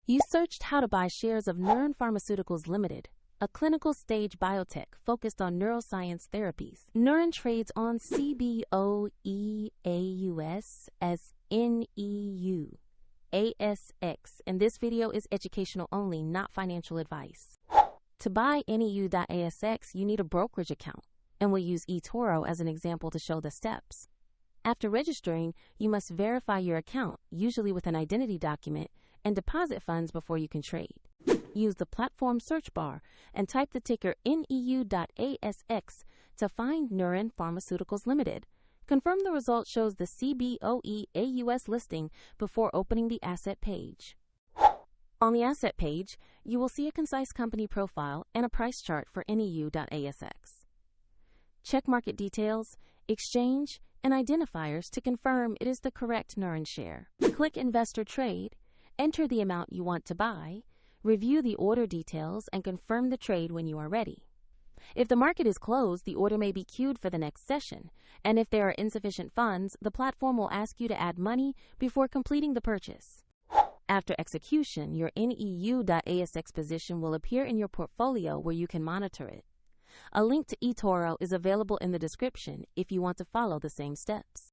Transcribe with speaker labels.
Speaker 1: You searched how to buy shares of Neuren Pharmaceuticals Ltd, a clinical stage biotech focused on neuroscience therapies. Neuren trades on CBOE AUS as NEU.ASX, and this video is educational only, not financial advice. To buy NEU.ASX, you need a brokerage account, and we'll use eToro as an example to show the steps. After registering, you must verify your account, usually with an identity document, and deposit funds before you can trade. Use the platform search bar and type the ticker NEU.ASX to find Neuren Pharmaceuticals Ltd. Confirm the result shows the CBOE AUS listing before opening the asset page. On the asset page, you will see a concise company profile and a price chart for NEU.ASX. Check market details, exchange, and identifiers to confirm it is the correct Neuren share. Click Investor Trade, enter the amount you want to buy, review the order details, and confirm the trade when you are ready. If the market is closed, the order may be queued for the next session, and if there are insufficient funds, the platform will ask you to add money before completing the purchase. After execution, your NEU.ASX position will appear in your portfolio where you can monitor it. A link to eToro is available in the description if you want to follow the same steps.